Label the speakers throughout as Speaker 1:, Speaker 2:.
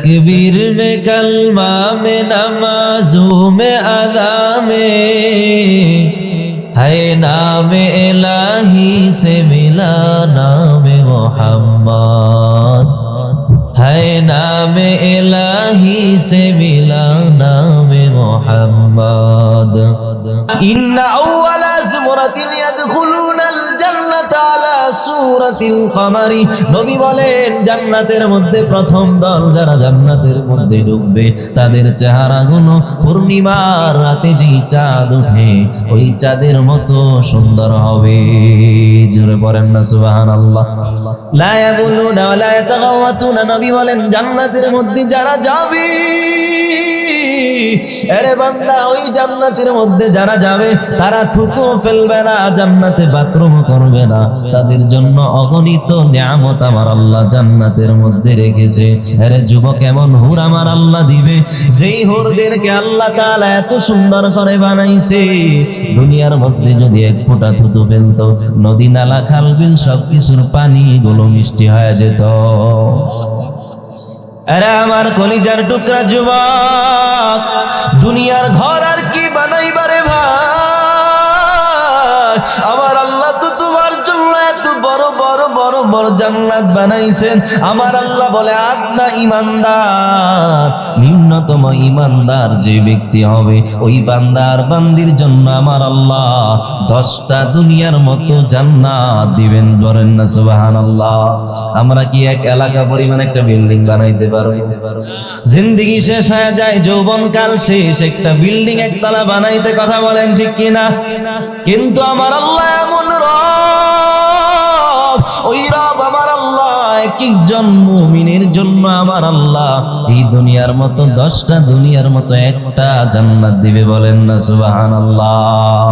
Speaker 1: तकबीर में कलमा में नमाज़ों में अदा में है नाम इलाही से मिला नाम मोहम्मद है नाम इलाही से मिला नाम मोहम्मद इन्ना अव्वला ज़ुमरतिन यदखुलूनल জান্নাতা আলা সূরাতিল কমারি নবী বলেন জান্নাতের মধ্যে প্রথম দল যারা জান্নাতের মধ্যে ঢুকবে তাদের চেহারাগুলো পূর্ণিমার রাতে যেই চাঁদ ওঠে ওই চাঁদের মতো সুন্দর হবে। জোরে পড়েন না সুবহানাল্লাহ। লা ইয়াবুলুনা ওয়া লা ইয়াতাগাওয়াতুনা নবী বলেন জান্নাতের মধ্যে যারা যাবে আরে বান্দা ওই জান্নাতের মধ্যে যারা যাবে তারা থুতু ফেলবে না, জান্নাতে বাথরুম করবে না, তাদের জন্য অগণিত নিয়ামত আমার আল্লাহ জান্নাতের মধ্যে রেখেছে। আরে যুবক এমন হুর আমার আল্লাহ দিবে যেই হুরদেরকে আল্লাহ তাআলা এত সুন্দর করে বানাইছে দুনিয়ার মধ্যে যদি এক ফোঁটা থুতু ফেলতো নদী নালা খাল বিল সবকিছুর পানি গুলো মিষ্টি হয়ে যেত। আরে আমার কলিজার টুকরা যুবক দুনিয়ার ঘর আর কি বানাইবারে ভাই, আমার আল্লাহ তো তোমার জন্য এত বড় বড় বড় বড় জান্নাত বানাইছেন। আমার আল্লাহ বলে আদনা ইমানদার নিম্নতম ইমানদার যে ব্যক্তি হবে ওই বান্দার বান্দির জন্য আমার আল্লাহ 10টা দুনিয়ার মতো জান্নাত দিবেন। বলেন না সুবহানাল্লাহ। আমরা কি এক এলাকা পরিমাণ একটা বিল্ডিং বানাইতে পারবো? জিন্দেগি শেষ হয়ে যায়, যৌবন কাল শেষ, একটা বিল্ডিং একতলা বানাইতে কথা বলেন ঠিক কিনা? কিন্তু আমার আল্লাহ এমন রব, ওই রব আমার আল্লাহ এক একজন মুমিনের জন্য আমার আল্লাহ এই দুনিয়ার মতো 10টা দুনিয়ার মতো একটা জান্নাত দিবে। বলেন না সুবহানাল্লাহ।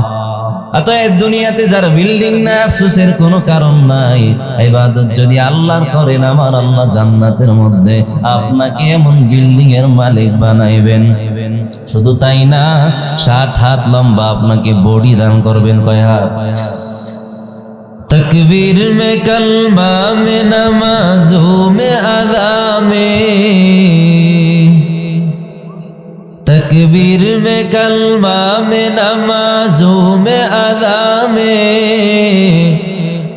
Speaker 1: অতএব দুনিয়াতে যার বিল্ডিং না আফসোসের কোনো কারণ নাই। ইবাদত যদি আল্লাহর করেন আমার আল্লাহ জান্নাতের মধ্যে আপনাকে এমন বিল্ডিং এর মালিক বানাইবেন। শুধু তাই না 60 হাত লম্বা আপনাকে বডি দান করবেন। কয় হাত? तकबीर में कलमा में नमाज़ों में अदा में तकबीर में कलमा में नमाज़ों में अदा में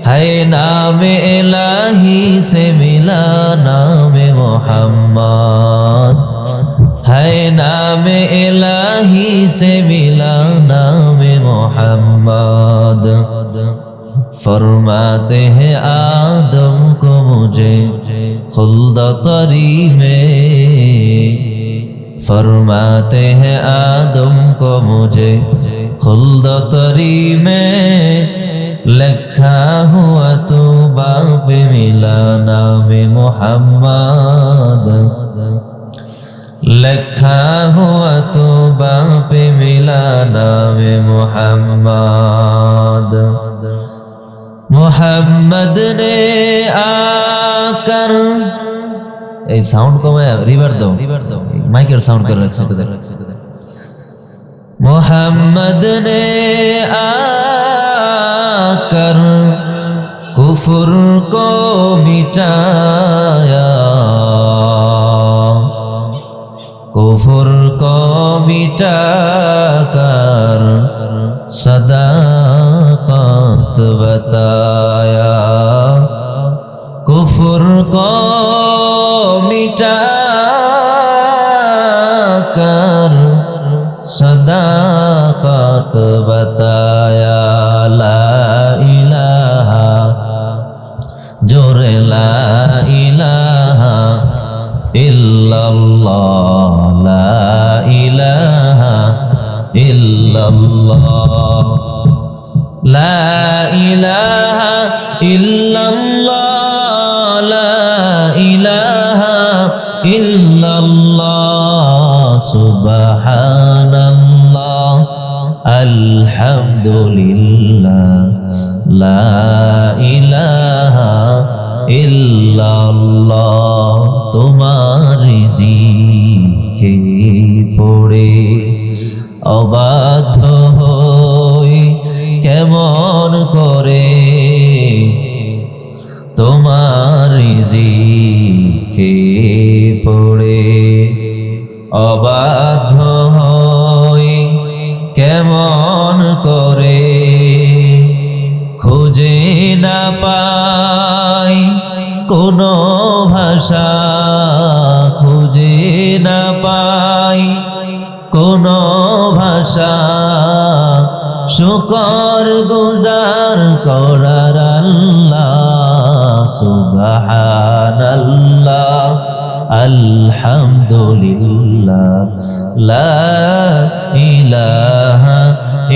Speaker 1: है नाम इलाही से मिला नाम मोहम्मद है नाम इलाही से मिला नाम मोहम्मद। फरमाते हैं आदम को मुझे खुल्द तरी में फरमाते हैं आदम को मुझे खुल्द तरी में लिखा हुआ तो बाप मिला नाम मोहम्मद लिखा हुआ तो बाप मिला नाम मोहम्मद। मोहम्मद ने आकर এই সাউন্ড কমায় রিভার দাও মাইকের সাউন্ড করে রাখছি তো দেখ। मोहम्मद ने आकर कुफर को मिटाया कुफर को मिटाकर सदाकत बताया कुफर को मिटाकर सदाकत बताया। ला इलाहा जोरे ला इलाहा इल्लल्लाह ला इलाहा इल्लल्लाह ला इलाहा इल्लल्लाह ला इलाहा इल्लल्लाह सुबहानल्लाह अल्हम्दुलिल्लाह ला इलाहा इल्लल्लाह। तुम्हारी জিকে পড়ে অবাধ্য হই কেমন করে তোমার জিকে পড়ে অবাধ্য হই কেমন করে, খুঁজে না পাই কোনো ভাষা, খুঁজে না পাই কোনো ভাষা, শুকর গুজার করার আল্লাহ, সুবহানাল্লাহ, আলহামদুলিল্লাহ, লা ইলাহা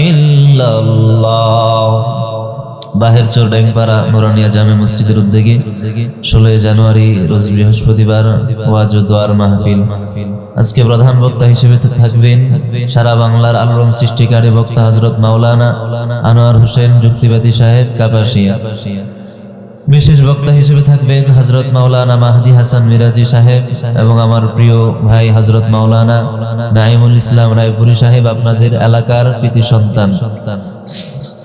Speaker 1: ইল্লাল্লাহ। বাহের চর ড্যাংপাড়া নুরানিয়া জামে মসজিদের উদ্যোগে 16 জানুয়ারি রোজ বৃহস্পতিবার ওয়াজ ও দোয়ার মাহফিল। আজকে প্রধান বক্তা হিসেবে থাকবেন সারা বাংলার আলোড়ন সৃষ্টিকারী বক্তা হযরত মাওলানা আনোয়ার হোসেন যুক্তিবাদী সাহেব কাপাসিয়া। বিশেষ বক্তা হিসেবে থাকবেন হযরত মাওলানা মাহদি হাসান মিরাজি সাহেব এবং আমার প্রিয় ভাই হযরত মাওলানা নাঈমুল ইসলাম রায়পুরি সাহেব, আপনাদের এলাকার কৃতি সন্তান।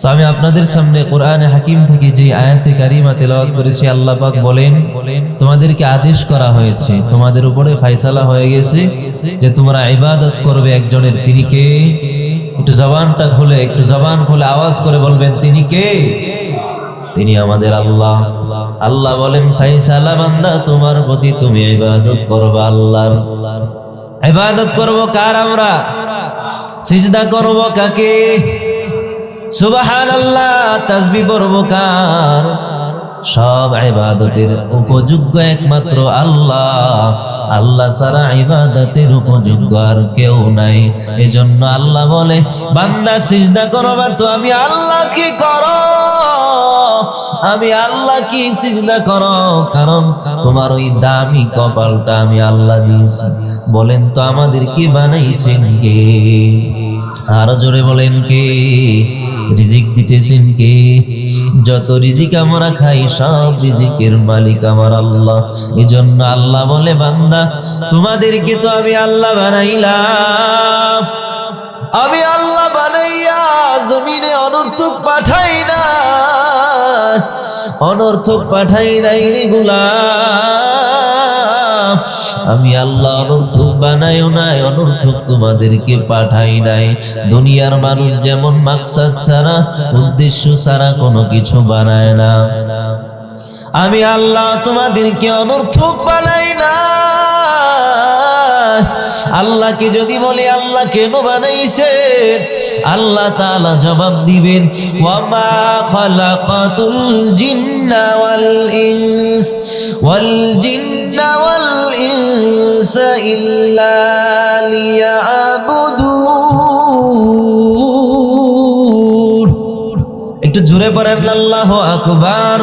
Speaker 1: তো আমি আপনাদের সামনে কোরআনে হাকিম থেকে যে আয়াতে কারিমা তেলাওয়াত করেছি, আল্লাহ পাক বলেন, তোমাদেরকে আদেশ করা হয়েছে, তোমাদের উপরে ফয়সালা হয়ে গেছে যে তোমরা ইবাদত করবে একজনের। তিনি কে? একটু জবানটা খুলে, একটু জবান খুলে আওয়াজ করে বলবেন, তিনি কে? তিনি আমাদের আল্লাহ। আল্লাহ বলেন, ফয়সালা বান্দা তোমার প্রতি, তুমি ইবাদত করবে আল্লাহর। ইবাদত করব কার? আমরা। সিজদা করব কাকে? সুবহানাল্লাহ। তাসবিহ পড়ব কার? সব ইবাদতের উপযোগ্য একমাত্র আল্লাহ। আল্লাহ ছাড়া ইবাদতের উপযোগ্য আর কেউ নাই। এজন্য আল্লাহ বলে, বান্দা সিজদা করবা তো আমি আল্লাহ কি করো, আমি আল্লাহ কি সিজদা করো, কারণ তোমার ওই দামি কপালটা আমি আল্লাহ দিয়েছি। বলেন তো আমাদের কি বানাইছেন কে? আরো জোরে বলেন কে? রিজিক দিতেছেন কে? যত রিজিক আমরা খাই সব রিজিকের মালিক আমার আল্লাহ। এজন্য আল্লাহ বলে, বান্দা তোমাদেরকে তো আমি আল্লাহ বানাইলাম, আমি আল্লাহ বানাইয়া জমিনে অনর্থক পাঠাই না, অনর্থক পাঠাই নাই রে গোলাম। আমি আল্লাহ অনর্থক বানাইও নাই, অনর্থক তোমাদেরকে পাঠাই নাই। দুনিয়ার মানুষ যেমন মাকসাদ ছাড়া, উদ্দেশ্য ছাড়া কোনো কিছু বানায় না, আমি আল্লাহ তোমাদেরকে অনর্থক বানাই না। আল্লাহকে যদি বলি আল্লাহ কেন বানাইছেন, আল্লাহ তাআলা জবাব দিবেন, ওয়ামা খালাকাতুল জিন্না ওয়াল ইনসা ইল্লা লিয়াবুদুন। একটু জোরে পড়েন আল্লাহু আকবার।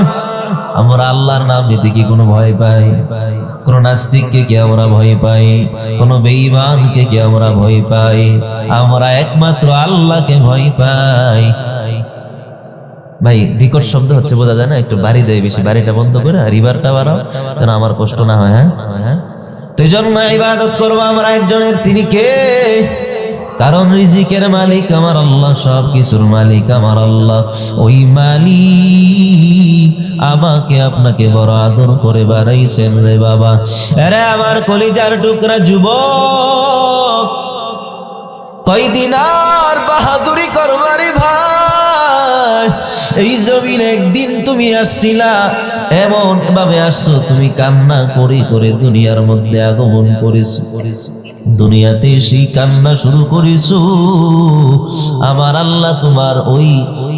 Speaker 1: আমরা আল্লাহর নাম নিতে কি কোনো ভয় পাই? কোন নাস্তিককে কি আমরা ভয় পাই? কোন বেঈমানকে কি আমরা ভয় পাই? আমরা একমাত্র আল্লাহকে ভয় পাই। ভাই বিকট শব্দ হচ্ছে, বোঝা যায় না? একটু বাড়ি দেয় বেশি, বাড়িটা বন্ধ করে রিভারটা বাড়াও যেন আমার কষ্ট না হয়। হ্যাঁ, তো এই জন্য ইবাদত করবো আমরা একজনের। তিনি কে? কারণ রিজিকের মালিক আমার আল্লাহ, সব কিছুর মালিক আমার আল্লাহ। ওই মালিক আমাকে আপনাকে বড় আদর করে বাড়াইছেন রে বাবা। আরে আমার কলিজার টুকরা যুবক, কয়দিন আর বাহাদুরি করবারে ভাই? এই জমিনে একদিন তুমি আসছিলা, এমন ভাবে আসছো তুমি কান্না করে করে দুনিয়ার মধ্যে আগমন করেছো। দুনিয়াতে সেই কান্না শুরু করেছো। আমার আল্লাহ তোমার ওই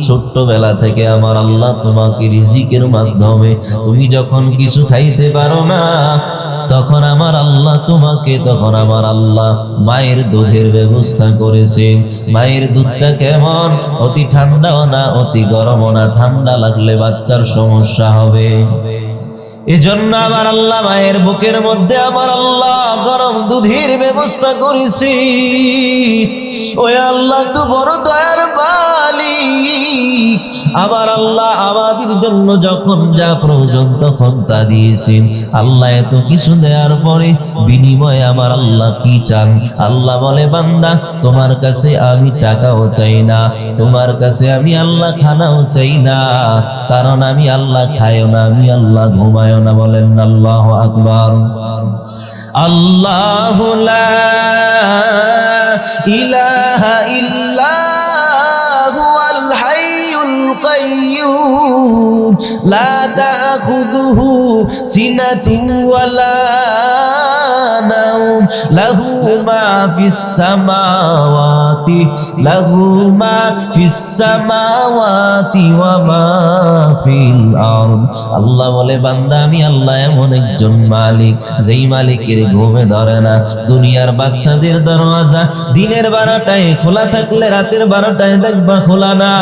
Speaker 1: ছোট্টবেলা থেকে আমার আল্লাহ তোমাকে রিজিকের মাধ্যমে, তুমি যখন কিছু খাইতে পারো না, তখন আমার আল্লাহ তোমাকে, তখন আমার আল্লাহ মায়ের দুধের ব্যবস্থা করেছে। মায়ের দুধটা কেমন? অতি ঠান্ডাও না, অতি গরমও না। ঠান্ডা লাগলে বাচ্চার সমস্যা হবে। এজন্য আমার আল্লাহ মায়ের বুকের মধ্যে আমার আল্লাহ গরম দুধের ব্যবস্থা করেছি। ওই আল্লাহ তো বড় দয়ার মালিক। আমার আল্লাহ আমাদের জন্য যখন যা প্রয়োজন তখন তা দিয়েছেন। আল্লাহ এত কিছু দেওয়ার পরে বিনিময়ে আমার আল্লাহ কি চান? আল্লাহ বলে, বান্দা তোমার কাছে আমি টাকাও চাই না, তোমার কাছে আমি আল্লাহ খানাও চাই না, কারণ আমি আল্লাহ খাইও না, আমি আল্লাহ ঘুমায়ও না। বলেন আল্লাহু আকবার। আল্লাহু লা ইলাহা ইল্লা হুয়াল হাইয়ুল কাইয়্যুম লা তাখুযুহু সিনাতুন ওয়ালা নাওম লাহু মা ফিস সামাওয়াতি ওয়া মা ফিল আরদ। আল্লাহ বলে, বান্দা আমি আল্লাহ এমন একজন মালিক যেই মালিকের ঘুমে ধরে না। দুনিয়ার বাদশাদের দরওয়াজা দিনের 12টায় খোলা থাকলে রাতের 12টায় দেখবা খোলা না,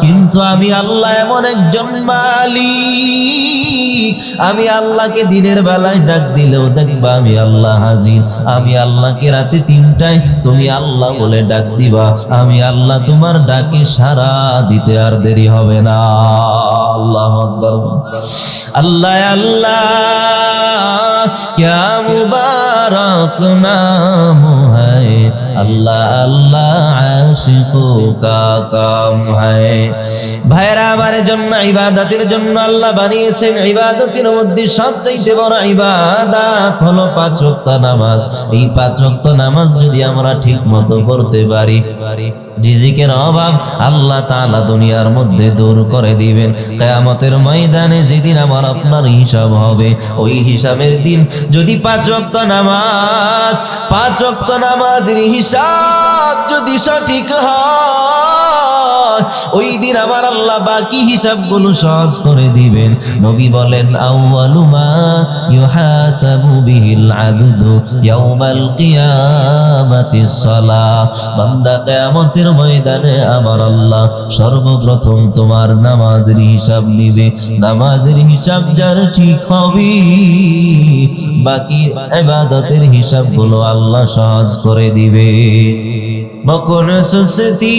Speaker 1: কিন্তু আমি আল্লাহ এমন একজন মালিক, আমি আল্লাহকে দিনের বেলায় ডাক দিলেও দেখবা আমি আল্লাহ হাজির। আমি আল্লাহকে রাতে 3টায় তুমি আল্লাহ বলে ডাক দিবা, আমি আল্লাহ তোমার ডাকে সাড়া দিতে আর দেরি হবে না। আল্লাহু আকবার। আল্লাহ আল্লাহ क्या मुबारक नाम है, अल्लाह अल्लाह आशिकों का काम है। ভাইরা আমার জন্য ইবাদতের জন্য আল্লাহ বানিয়েছেন। ইবাদতের মধ্যে সবচেয়ে বড় ইবাদত হলো 5 ওয়াক্ত নামাজ। এই 5 ওয়াক্ত নামাজ যদি আমরা ঠিকমতো পড়তে পারি, রিজিকের অভাব আল্লাহ তাআলা দুনিয়ার মধ্যে দূর করে দিবেন। কিয়ামতের ময়দানে যেদিন আমার আপনার হিসাব হবে, ওই হিসাবের দিন যদি 5 ওয়াক্ত নামাজের হিসাব যদি সঠিক হয়, ওই দিন আমার আল্লাহ বাকি হিসাবগুলো সহজ করে দিবেন। নবী বলেন, আউয়ালু মা ইউহাসাবু বিহিল আবদু ইয়াউমাল কিয়ামাতিস সালাহ। বান্দা কিয়ামতের ময়দানে আমার আল্লাহ সর্বপ্রথম তোমার নামাজের হিসাব নিবে। নামাজের হিসাব যার ঠিক হবে, বাকি ইবাদতের হিসাবগুলো আল্লাহ সহজ করে দিবে। মকন সুস্তি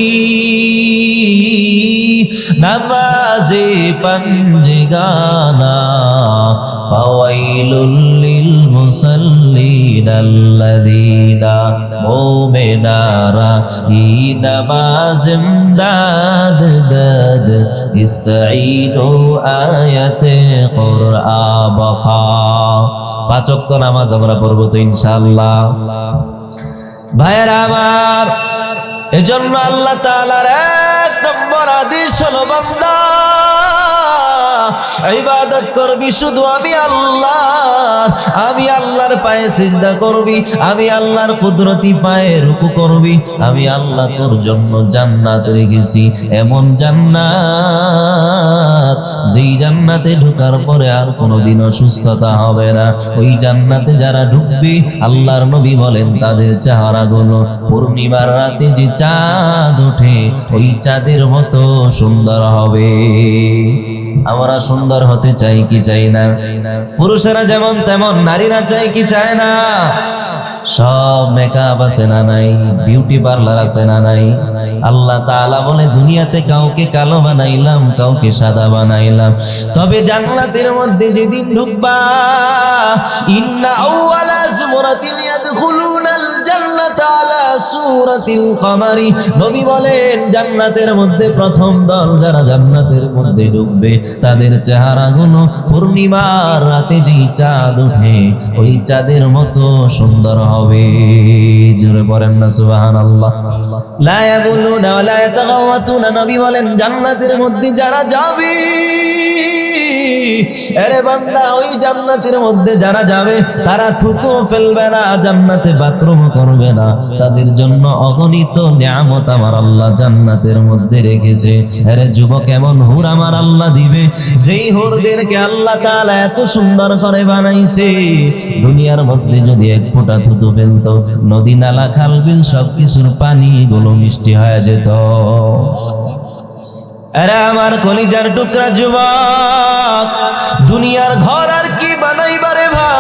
Speaker 1: নামাজে পঞ্জগানা ফাওয়াইলুল লিল মুসাল্লিন আল্লাযীনা মুমিনারা ই নামাজ ইমদাদ দাদ ইস্তাঈনু আয়াতে কুরআন বখা। 5 ওয়াক্ত নামাজ আমরা পড়ব তো ইনশাআল্লাহ। ভাইরা আমার, এজন্য আল্লাহ তাআলার 1 নম্বর আদেশ হলো, বান্দা ইবাদত করবি শুধু আমি আল্লাহর পায়ে সিজদা করবি, আমি আল্লাহর কুদরতি পায়ে রুকু করবি। আমি আল্লাহ তোর জন্য জান্নাত রেখেছি, এমন জান্নাত যেই জান্নাতে ঢোকার পরে আর কোনোদিন অসুস্থতা হবে না। ওই জান্নাতে যারা ঢুকবে, আল্লাহর নবী বলেন তাদের চেহারাগুলো পূর্ণিমার রাতে যে চাঁদ ওঠে ওই চাঁদের মতো সুন্দর হবে। আমরা সুন্দর হতে চাই কি চাই না? পুরুষেরা যেমন তেমন নারীরা চাই কি চায় না? সব মেকআপ আছে না নাই? বিউটি পার্লার আছে না নাই? আল্লাহ তাআলা বলে, দুনিয়াতে কাউকে কালো বানাইলাম, কাউকে সাদা বানাইলাম, তবে জান্নাতের মধ্যে যেদিন ঢুকবা, ইন্না আউওয়ালা যুমরাতিল ইয়াদখুলুনাল জান্নাতা আলা সূরাতিল কমারি। নবী বলেন, জান্নাতের মধ্যে প্রথম দল যারা জান্নাতের মধ্যে ঢুকবে, তাদের চেহারাগুলো পূর্ণিমার রাতে যেই চাঁদ ওঠে ওই চাঁদের মতো সুন্দর হবে। জোরে পড়েন না সুবহানাল্লাহ। লা ইয়াবুলুনা ওয়া লা ইয়াতাগাওয়াতুনা। নবী বলেন, জান্নাতের মধ্যে যারা যাবে, আরে বান্দা, ওই জান্নাতের মধ্যে যারা যাবে তারা থুতু ফেলবে না, জান্নাতে বাথরুম করবে না। তাদের জন্য অগণিত নিয়ামত আমার আল্লাহ জান্নাতের মধ্যে রেখেছে। আরে যুবক, এমন হুর আমার আল্লাহ দিবে, যেই হুরদেরকে আল্লাহ তাআলা এত সুন্দর করে বানাইছে, দুনিয়ার মধ্যে যদি 1 ফোঁটা থুতু ফেলতো, নদী নালা খাল বিল সবকিছুর পানি গুলো মিষ্টি হয়ে যেত। আরে আমার কলিজার টুকরা যুবক, দুনিয়ার ঘর আর কি বানাইবারে ভাই?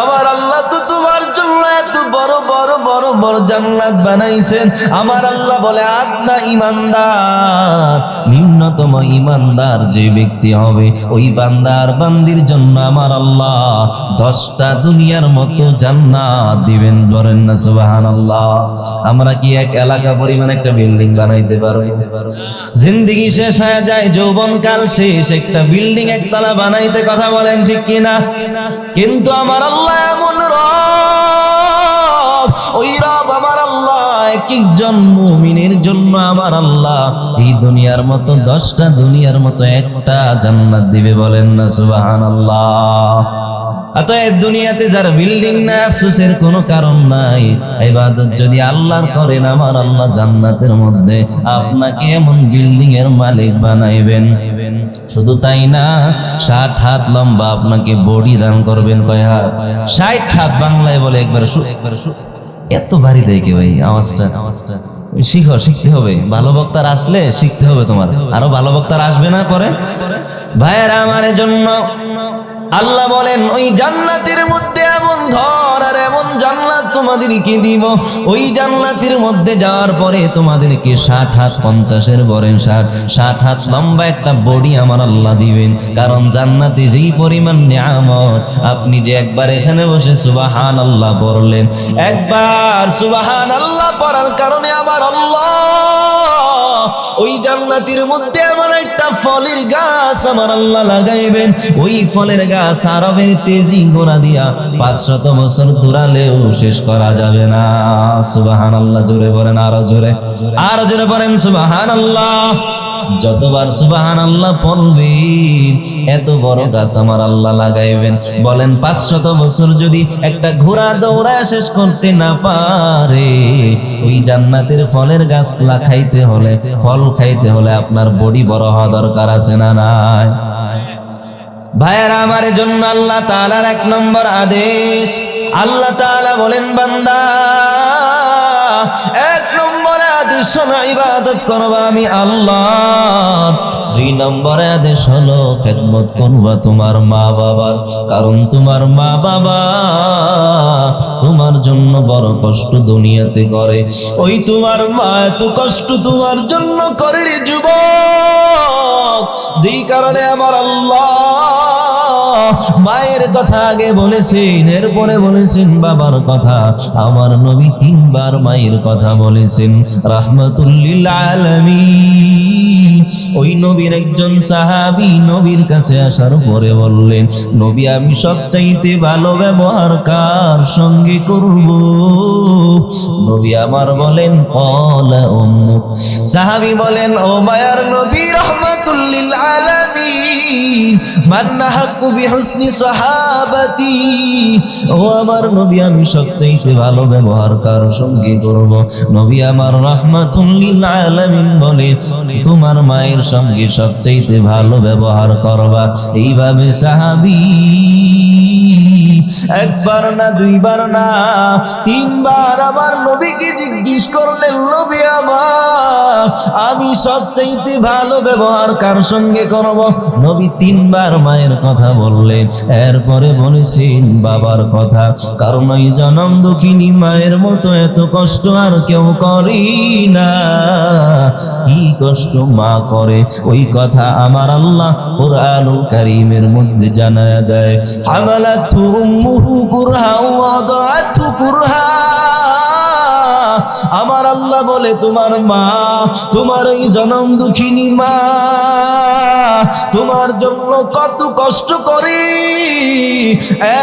Speaker 1: আমার আল্লাহ তো তোমার জন্য এত বড় বড় বড় বড় জান্নাত বানাইছেন। আমার আল্লাহ বলে আদনা ইমানদার, নিম্নতম ইমানদার যে ব্যক্তি হবে ওই বান্দার বান্দির জন্য আমার আল্লাহ 10টা দুনিয়ার মতো জান্নাত দিবেন। বলেন না সুবহানাল্লাহ। আমরা কি এক এলাকা পরিমাণ একটা বিল্ডিং বানাইতে পারবো? জিন্দেগি শেষ হয়ে যায়, যৌবন কাল শেষ, একটা বিল্ডিং একতলা বানাইতে কথা বলেন ঠিক কিনা? কিন্তু আমার আল্লাহ এমন রব, ওই রব আমার আল্লাহ এক একজন মুমিনের জন্য আমার আল্লাহ এই দুনিয়ার মতো 10টা দুনিয়ার মতো একটা জান্নাত দিবে। বলেন না সুবহানাল্লাহ। অতএব দুনিয়াতে যার বিল্ডিং না, আফসোসের কোনো কারণ নাই। ইবাদত যদি আল্লাহর করেন আমার আল্লাহ জান্নাতের মধ্যে আপনাকে এমন বিল্ডিং এর মালিক বানাইবেন। শুধু তাই না, 60 হাত লম্বা আপনাকে বডি দান করবেন। কয় হাত? 60 হাত। বাংলায় বলে একবার এত ভারী দেয় কি ভাই আওয়াজটা? শিখো, শিখতে হবে। ভালো বক্তার আসলে শিখতে হবে, তোমার আরো ভালো বক্তার আসবে না পরে। ভাইয়েরা আমার জন্য আল্লাহ বলেন ওই জান্নাতের মধ্যে এমন ঘর আর এমন জান্নাত তোমাদেরকে দিব, ওই জান্নাতের মধ্যে যাওয়ার পরে তোমাদেরকে 60 হাত 50-এর বলেন 60 হাত লম্বা একটা বডি আমার আল্লাহ দিবেন। কারণ জান্নাতে যেই পরিমাণ নিয়ামত, আপনি যে একবার এখানে বসে সুবহানাল্লাহ পড়লেন, একবার সুবহানাল্লাহ পড়ার কারণে আমার আল্লাহ ওই জান্নাতের মধ্যে এমন একটা ফলের গাছ আমার আল্লাহ লাগাইবেন। ওই ফলের গাছ আরবের তেজি গোড়া দিয়া 500 বছর দূরালেও শেষ করা যাবে না। সুবহানাল্লাহ। জোরে বলেন, আরো জোরে, আরো জোরে বলেন সুবহানাল্লাহ। যতবার সুবহানাল্লাহ পড়বেন এত বড় গাছ আমার আল্লাহ লাগাইবেন। বলেন 500 বছর যদি একটা ঘোড়া দৌড়ায় শেষ করতে না পারে, ওই জান্নাতের ফলের গাছ খাইতে হলে, ফল খাইতে হলে আপনার বডি বড় হওয়া দরকার আছে না নাই? ভাইয়েরা আমার জন্য আল্লাহ তাআলার 1 নম্বর আদেশ, আল্লাহ তাআলা বলেন বান্দা 1 নম্বরে আদেশ হলো ইবাদত করবা আমি আল্লাহ। 2 নম্বরে আদেশ হলো খেদমত করবা তোমার মা বাবার। কারণ তোমার মা বাবা তোমার জন্য বড় কষ্ট দুনিয়াতে করে। ওই তোমার মা এত কষ্ট তোমার জন্য করে রে যুবক, যেই কারণে আমার আল্লাহ মায়ের কথা আগে বলেছেন, এরপরে বলেছেন বাবার কথা। আমার নবী 3 বার মায়ের কথা বলেছেন। রাহমাতুল লিল আলামিন। ওই নবীর একজন সাহাবী নবীর কাছে আসার পরে বললেন, নবী আমি সবচাইতে ভালো ব্যবহার কার সঙ্গে করব? নবী আমার বলেন ক্বালা উম্মুক। সাহাবী বলেন ও মায়ার নবী রাহমাতুল লিল আলামিন, মান নাহাক্কু বিহুসনি সাহাবাতি। ও আমার নবী আমি সবচাইতে ভালো ব্যবহার কার সঙ্গে করব? নবী আমার রাহমাতুল লিল আলামিন বলে তোমার মায়ের সঙ্গে সবচাইতে ভালো ব্যবহার করবা। এইভাবে সাহাবী একবার না, 2 বার না, 3 বার আমার নবীকে জিজ্ঞেস করলেন, নবী আমার আমি সবচাইতে ভালো ব্যবহার কার সঙ্গে করব? নবী 3 বার মায়ের কথা বললেন, এরপরে বলেছেন বাবার কথা। কারণ ওই জনম দুঃখিনী মায়ের মতো এত কষ্ট আর কেউ করি না। কি কষ্ট মা করে ওই কথা আমার আল্লাহ কুরআনুল কারীমের মধ্যে জানায়া দেয়। হামালাতু উম্মুহু কুরহা ওয়া দাআতু কুরহা। আমার আল্লাহ বলে তোমার মা, তোমার ওই জনম দুঃখিনী মা তোমার জন্য কত কষ্ট করে।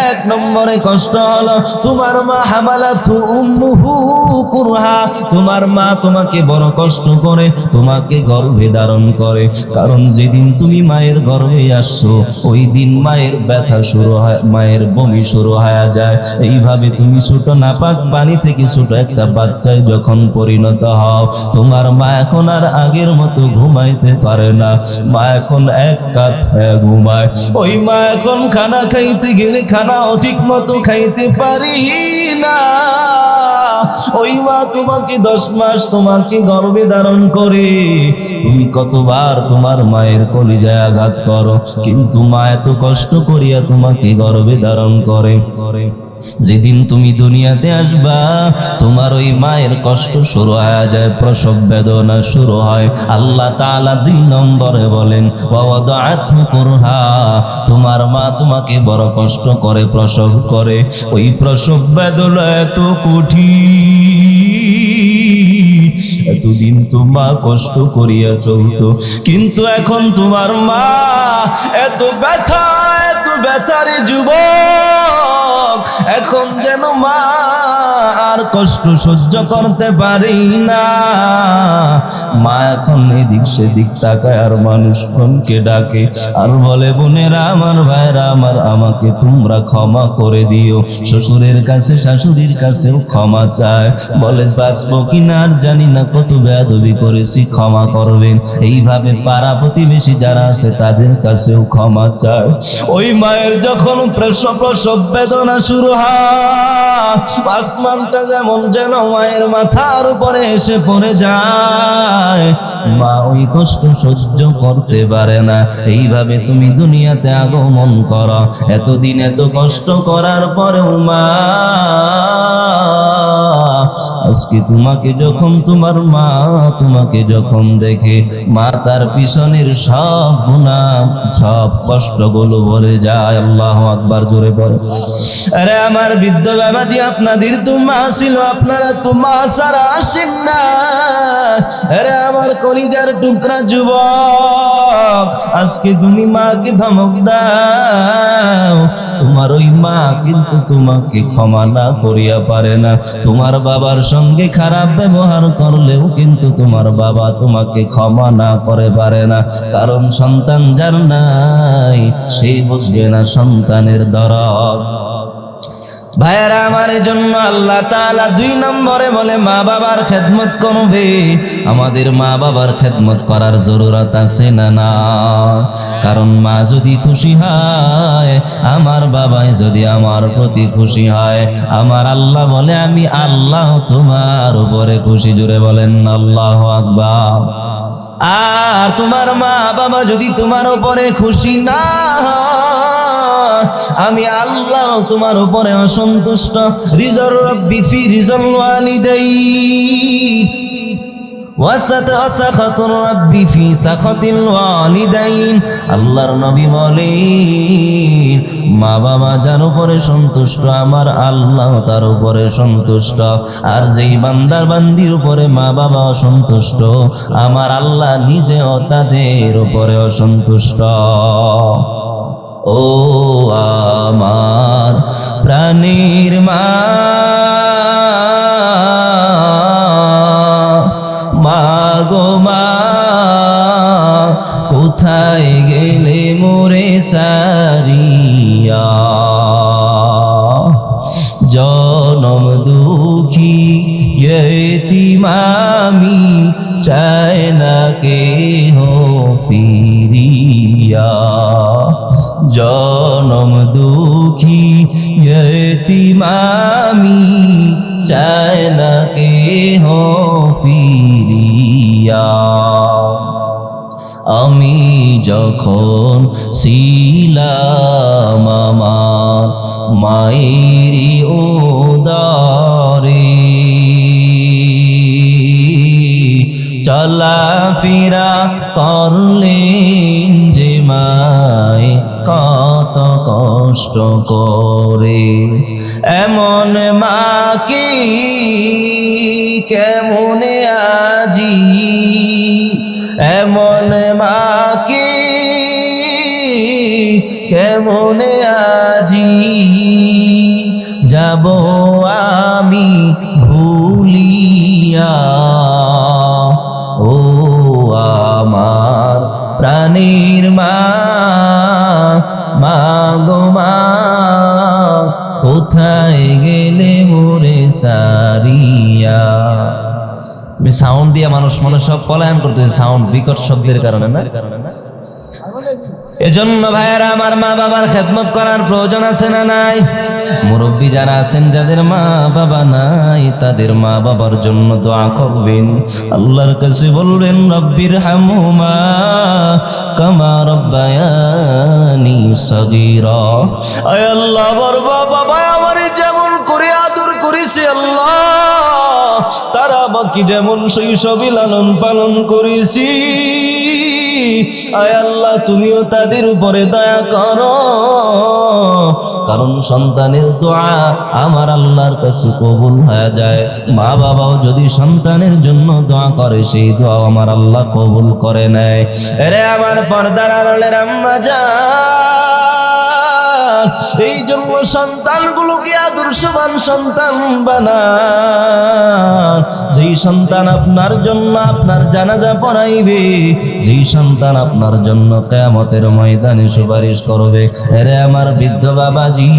Speaker 1: 1 নম্বরে কষ্ট হলো তোমার মা হামালাতু উম্মুহু কুরহা, তোমার মা তোমাকে বড় কষ্ট করে, তোমাকে গর্ভে ধারণ করে। কারণ যেদিন তুমি মায়ের গর্ভে আসছো ওই দিন মায়ের ব্যথা শুরু হয়, মায়ের বমি শুরু হয়ে যায়। এইভাবে তুমি ছোট নাপাক পানি থেকে ছোট একটা বাচ্চায় যখন পরিণত হও, তোমার মা এখন আর আগের মতো ঘুমাইতে পারে না। মা এখন এক কাত হয়ে ঘুমায়। ওই মা এখন খানা খাইতে গেলে খানাও ঠিক মতো খাইতে পারি না। ওই মা তোমাকে 10 মাস তোমাকে গর্ভে ধারণ করে তুমি কতবার তোমার মায়ের কলিজায় আঘাত করো, কিন্তু মা এত কষ্ট করিয়া তোমাকে গর্ভে ধারণ করে। যেদিন তুমি দুনিয়াতে আসবা তোমার ওই মায়ের কষ্ট শুরু হয়ে যায়, প্রসব বেদনা শুরু হয়। আল্লাহ তাআলা 2 নম্বরে বলেন ওয়াদাআতহু কুরহা, তোমার মা তোমাকে বড় কষ্ট করে প্রসব করে। ওই প্রসব বেদনা এত কঠিন, এতদিন তো মা কষ্ট করিয়া চলতো, কিন্তু এখন তোমার মা এত ব্যথারে যুবক, এখন যেন মা আর কষ্ট সহ্য করতে পারি না। মা এখন এদিক সেদিক তাকায় আর মানুষজনকে ডাকে আর বলে, বোনেরা আমার, ভাইরা আমার, আমাকে তোমরা ক্ষমা করে দিও। শ্বশুরের কাছে শাশুড়ির কাছেও ক্ষমা চায়, বলে বাঁচবো কিনা আর জানি না, কত বেয়াদবি করেছি, ক্ষমা করবেন। এইভাবে পাড়া প্রতিবেশী যারা আছে তাদের কাছেও ক্ষমা চায়। ওই মায়ের যখন প্রসব বেদনা শুরু হয়, আসমানটা যেমন যেন মায়ের মাথার উপরে এসে পড়ে যায়। মা ওই কষ্ট সহ্য করতে পারে না। এইভাবে তুমি দুনিয়াতে আগমন করো, এতদিন এত কষ্ট করার পরেও মা আজকে তোমাকে যখন তোমার মা তোমাকে যখন দেখে, মা তার পিছনের সব গুনাহ সব কষ্টগুলো ভরে যায়। আল্লাহু আকবার, জোরে বলো। আরে আমার বৃদ্ধ বাবাজি, আপনাদের তো মা ছিল, আপনারা তো মা ছাড়া আসেন না। আরে আমার কলিজার টুকরা যুবক, আজকে তুমি মাকে ধমক দাও, তোমার ওই মা কিন্তু তোমাকে ক্ষমা না করিয়া পারে না। তোমার বাবার সঙ্গে খারাপ ব্যবহার করলেও কিন্তু তোমার বাবা তোমাকে ক্ষমা না করে পারে না, কারণ সন্তান যার নাই সে বুঝবে না সন্তানের দরদ। ভাইয়েরা আমার, জন্য আল্লাহ তাআলা 2 নম্বরে বলে মা বাবার খেদমত করবে। আমাদের মা বাবার খেদমত করার জরুরত আছে না? না, কারণ মা যদি খুশি হয়, আমার বাবাই যদি আমার প্রতি খুশি হয়, আমার আল্লাহ বলে আমি আল্লাহ তোমার উপরে খুশি। জোরে বলেন আল্লাহু আকবার। আর তোমার মা বাবা যদি তোমার উপরে খুশি না হয়, আমি আল্লাহ তোমার উপরে অসন্তুষ্ট। রিজার রাব্বি ফি রিজাল ওয়ালিদাইন ওয়াসাখাতুর রাব্বি ফি সাখাতিল ওয়ালিদাইন। আল্লাহর নবী বলেন, মা বাবা যার উপরে সন্তুষ্ট আমার আল্লাহ তার উপরে সন্তুষ্ট। আর যেই বান্দার বান্দির উপরে মা বাবা অসন্তুষ্ট, আমার আল্লাহ নিজেও তাদের উপরে অসন্তুষ্ট। ও আমার প্রাণীর মা, মা গো মা, কোথায় গেলে মোরে সারিয়া? জনম দুঃখী ইয়তীম আমি, চায় না কেহ ফিরিয়া। জনম দুঃখী ইয়তীম আমি, চায় না কেহ ফিরিয়া। আমি যখন ছিলাম আমার মায়েরই উদরে, চলাফেরা করলেন যে মায় কত কষ্ট করে। এমন মাকে কেমনে আজি, এমন মাকে কেমনে আজি যাব আমি ভুলিয়া। ও আমার প্রাণীর মা, মা গো মা, কোথায় গেলে মোরে সারিয়া? তুমি সাউন্ড দিয়ে মানুষ মনে সব পলায়ন করতেছে, সাউন্ড বিকট শব্দের কারণে না? এজন্য ভাইয়েরা আমার, মা বাবার খেদমত করার প্রয়োজন আছে না নাই? মুরব্বী যারা আছেন, যাদের মা বাবা নাই, তাদের মা বাবার জন্য দোয়া করবেন, আল্লাহর কাছে বলবেন রব্বির হামহুমা কামা রব্বায়ানি সগীরা। আয় আল্লাহ, আমার বাবা আমারে যেমন করে আদর করেছে আল্লাহ, তারা আমাকে যেমন শৈশবে লালন পালন করেছি, আয় আল্লাহ তুমিও তাদের উপরে দয়া করো। কারণ সন্তানের দোয়া আমার আল্লাহর কাছে কবুল হয়ে যায়। মা বাবাও যদি সন্তানের জন্য দোয়া করে, সেই দোয়া আমার আল্লাহ কবুল করে নেয়। এরে আমার পর্দার আড়ালের আম্মা জান, এই জন্য সন্তানগুলোকে আদর্শবান সন্তান বানান। যেই সন্তান আপনার জন্য আপনার জানাজা পড়াইবে, যেই সন্তান আপনার জন্য কিয়ামতের ময়দানে সুপারিশ করবে, এরে আমার বৃদ্ধ বাবাজি,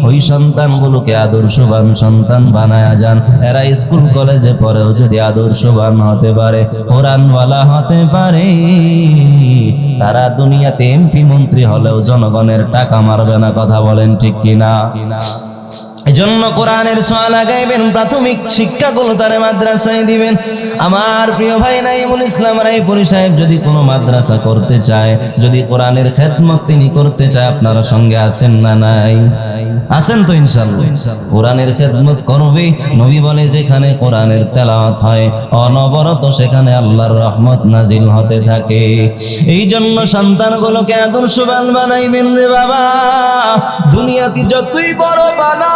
Speaker 1: ওই সন্তানগুলোকে আদর্শবান সন্তান বানায়া যান। এরা স্কুল কলেজে পড়েও যদি আদর্শবান হতে পারে, কোরআনওয়ালা হতে পারে, তারা দুনিয়াতে এমপি মন্ত্রী হলেও জনগণের টাকা মারবে না। কথা বলেন ঠিক কিনা? এজন্য কোরআনের ছোঁয়া লাগাইবেন, প্রাথমিক শিক্ষাগুলো তারা মাদ্রাসায় দিবেন। আমার প্রিয় ভাই নাইমুল ইসলাম রায়পুরি সাহেব যদি কোনো মাদ্রাসা করতে চায়, যদি কোরআনের খেদমত তিনি করতে চায়, আপনারা সঙ্গে আছেন না নাই? আছেন তো ইনশাআল্লাহ? কোরআনের খেদমত করবে। নবী বলে যেখানে কোরআনের তেলাওয়াত হয় অনবরত, সেখানে আল্লাহর রহমত নাজিল হতে থাকে। এই জন্য সন্তানগুলোকে আদর্শবান বানাইবেন রে বাবা। দুনিয়াতে যতই বড় বানা,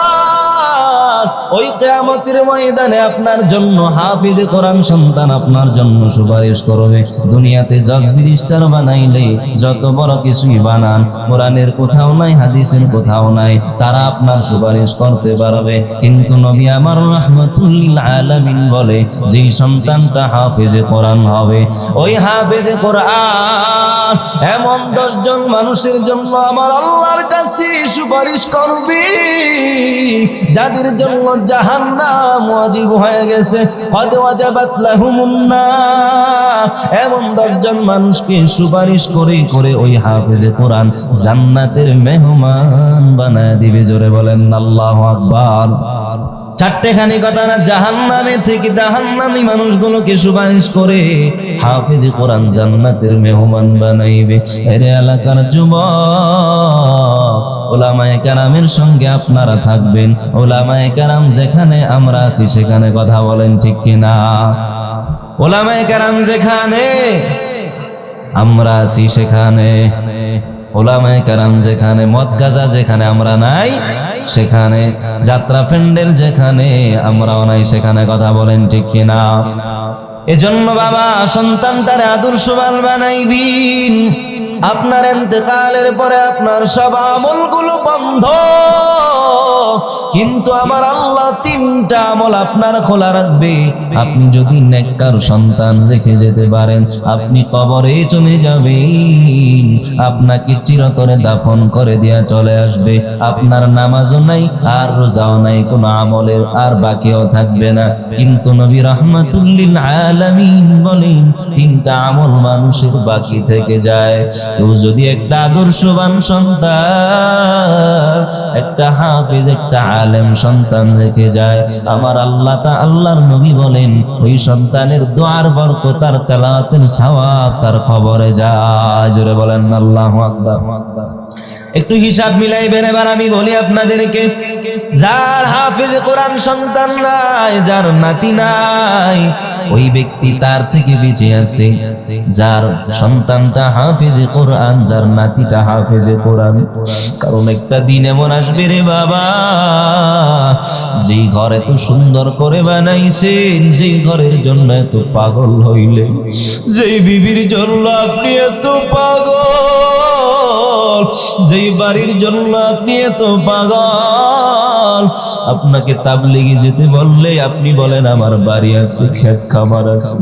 Speaker 1: ওই কিয়ামতের ময়দানে আপনার জন্য হাফিজ কোরআন সন্তান আপনার জন্য সুপারিশ করবে। দুনিয়াতে জজ ব্যারিস্টার বানাইলে, যত বড় কিছুই বানান, কোরআনের কোথাও নাই, হাদিসের কোথাও নাই, তারা আপনার সুপারিশ করতে পারবে। কিন্তু নবী আমার রাহমাতুল লিল আলামিন বলে, যেই সন্তানটা হাফিজে কোরআন হবে, ওই হাফিজে কোরআন এমন 10 জন মানুষের জন্য আমার আল্লাহর কাছে সুপারিশ করবে, যাদের জন্য জাহান্নাম ওয়াজিব হয়ে গেছে। কদ ওয়াজাবাত লাহুমুন নার, এমন 10 জন মানুষকে সুপারিশ করে করে ওই হাফেজে কোরআন জান্নাতের মেহমান বানায় দিবে। জোরে বলেন আল্লাহু আকবার। চারটেখানি কথা না, জাহান্নামে থেকে জাহান্নামী মানুষগুলোকে সুপারিশ করে হাফেজে কোরআন জান্নাতের মেহমান বানাইবে। এর এলাকার যুবক, ওলামায়ে কেরামের সঙ্গে আপনারা থাকবেন। ওলামায়ে কেরাম যেখানে আমরা আছি সেখানে কথা বলেন ঠিক কিনা? ওলামায়ে কেরাম যেখানে আমরা আছি সেখানে, ওলামায়ে কেরাম যেখানে, মদ গাজা যেখানে আমরা নাই সেখানে, যাত্রা প্যান্ডেল যেখানে আমরাও নাই সেখানে। কথা বলেন ঠিক কিনা? এজন্য বাবা, সন্তানটারে আদর্শবান বানাইবিন। আপনার ইন্তেকালের পরে আপনার সব আমলগুলো বন্ধ, কিন্তু আমার আল্লাহ 3টা আমল আপনার খোলা রাখবে। আপনি যদি নেককার সন্তান রেখে যেতে পারেন, আপনি কবরে চলে যাবেন, আপনাকে চিরতরে দাফন করে দিয়া চলে আসবে। আপনার নামাজও নাই, আর রোজাও নাই, কোনো আমলের আর বাকিও থাকবে না। কিন্তু নবী রাহমাতুল লিল আলামিন বলেন, 3টা আমল মানুষের বাকি থেকে যায়। কেউ যদি একটা আদর্শবান সন্তান, একটা হাফেজ, একটা আলেম সন্তান রেখে যায়, আমার আল্লাহ আল্লাহর নবী বলেন, ওই সন্তানের দোয়ার বরকত, তার তেলাওয়াতের সওয়াব তার খবরে যায়। জোরে বলেন আল্লাহু আকবার। একটু হিসাব মিলাইবেন। এবার আমি বলি আপনাদেরকে, যার হাফেজ কোরআন সন্তান নাই, যার নাতি নাই, ওই ব্যক্তি তার থেকে বেঁচে আছে যার সন্তানটা হাফেজে কোরআন, যার নাতিটা হাফেজে কোরআন। কারণ একটা দিন এমন আসবে রে বাবা, যেই ঘর এত সুন্দর করে বানাইছেন, যেই ঘরের জন্য এত পাগল হইলেন, যেই বিবির জন্য আপনি এত পাগল, যেই বাড়ির জন্য আপনি এত পাগল, আপনাকে তাবলীগে যেতে বললে আপনি বলেন আমার বাড়ি আছে, ক্ষেত খামার আছে।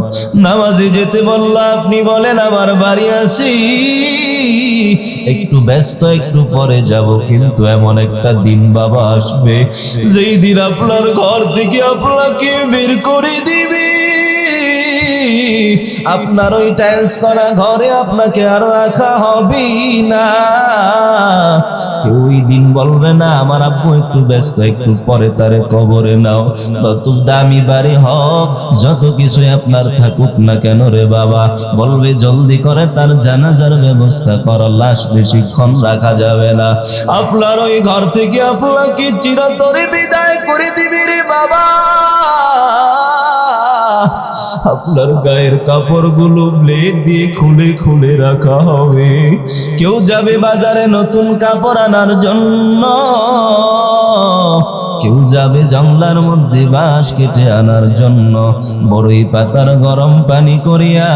Speaker 1: নামাজে যেতে বললে আপনি বলেন আমার বাড়ি আছে, একটু ব্যস্ত, একটু পরে যাব। কিন্তু এমন একটা দিন বাবা আসবে, যেই দিন আপনার ঘর থেকে আপনাকে বের করে দিবে, আপনার ওই টাইলস করা ঘরে আপনাকে আর রাখা হবে না। কেউ ওই দিন বলবে না আমার আব্বু একটু ব্যস্ত, একটু পরে তারে কবরে নাও। যত দামি বাড়ি হোক, যত কিছু আপনার থাকুক না কেন রে বাবা, বলবে জলদি করে তার জানাজার ব্যবস্থা করো, লাশ বেশিক্ষণ রাখা যাবে না। আপনার ওই ঘর থেকে আপনাকে চিরতরে বিদায় করে দিবি রে বাবা। আপনার গায়ের কাপড়গুলো ব্লেড দিয়ে খুলে খুলে রাখা হবে। কেউ যাবে বাজারে নতুন কাপড় আনার জন্য, কেউ যাবে জঙ্গলার মধ্যে বাঁশ কেটে আনার জন্য। বড়ই পাতার গরম পানি করিয়া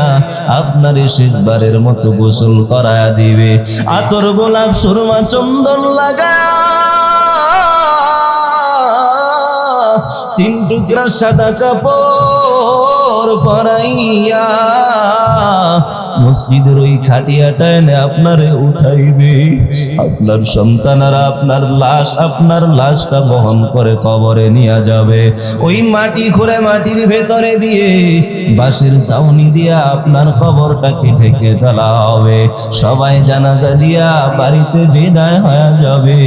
Speaker 1: আপনার শেষবারের মতো গোসল করায়া দিবে। আতর গোলাপ সুরমা চন্দন লাগা 3 টুকরা সাদা কাপড় পরাইয়া মসজিদের ওই খাটিয়াটা এনে আপনারে উঠাইবে। আপনার সন্তানেরা আপনার লাশটা বহন করে কবরে নিয়ে যাবে। ওই মাটি খুঁড়ে মাটির ভেতরে দিয়ে বাঁশের ছাউনি দিয়া আপনার কবরটাকে ঢেকে ফেলা হবে। সবাই জানাজা দিয়া বাড়িতে বিদায় হয়ে যাবে।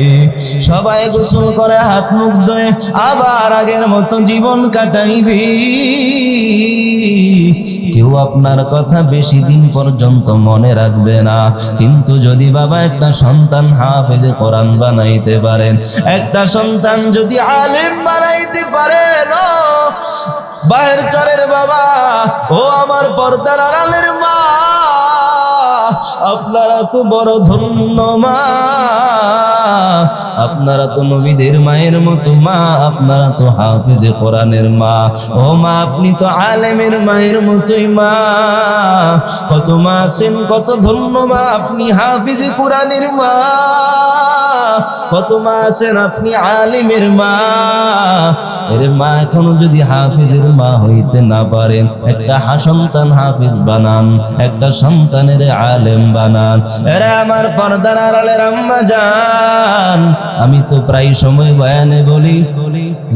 Speaker 1: সবাই গোসল করে হাত মুখ ধুয়ে আবার আগের মতো জীবন কাটাইবে। কেউ আপনার কথা বেশি দিন পর্যন্ত মনে রাখবে না। কিন্তু যদি বাবা একটা সন্তান হাফেজে কোরআন বানাইতে পারেন, একটা সন্তান যদি আলেম বানাইতে পারেন, ও বাহের চরের বাবা, ও আমার পর্দার আড়ালের মা, আপনারা তো বড় ধন্য মা। আপনারা তো নবীদের মায়ের মতো মা, আপনারা তো হাফেজে কোরআনের মা। ও মা, আপনি তো আলেমের মায়ের মতোই মা। কত মা আছেন, কত ধন্য মা, আপনি হাফেজে কোরআনের মা। কত মা আছেন, আপনি আলেমের মা। এর মা এখনো যদি হাফেজের মা হইতে না পারেন, একটা সন্তান হাফেজ বানান, একটা সন্তানের আলেম বানান। এরা আমার পর্দার আড়ালের আম্মা জান, আমি তো প্রায় সময় বয়ানে বলি,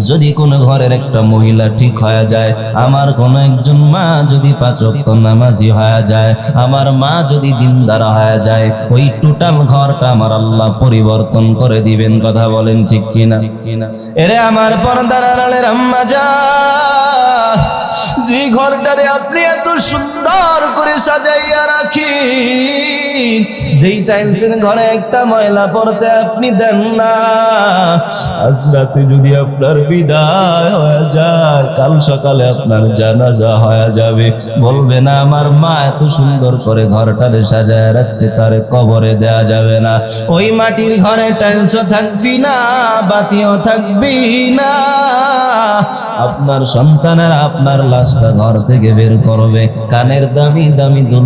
Speaker 1: যদি কোনো ঘরের একটা মহিলা ঠিক হয়ে যায়, আমার কোনো একজন মা যদি 5 ওয়াক্ত নামাজি হয়ে যায়, আমার মা যদি দিনদার হয়ে যায়, ওই টোটাল ঘরটা আমার আল্লাহ পরিবর্তন করে দিবেন। কথা বলেন ঠিক কিনা? এরে আমার পর্দার আড়ালের আম্মা জান, যে ঘরটারে আপনি এত সুন্দর করে সাজাইয়া রাখি, যেই টাইলসের ঘরে একটা ময়লা পড়তে আপনি দেন না, আজ রাতে যদি আপনার বিদায় হয়ে যায়, কাল সকালে আপনার জানাজা হয়ে যাবে, বলবে না আমার মা এত সুন্দর করে ঘরটারে সাজায় রাখছে, তারে কবরে দেয়া যাবে না। ওই মাটির ঘরে টাইলসও থাকবি না, বাতিও থাকবি না। আপনার সন্তানেরা আপনার লাশটা ঘর থেকে বের করবে, কানের দামি দামি দুল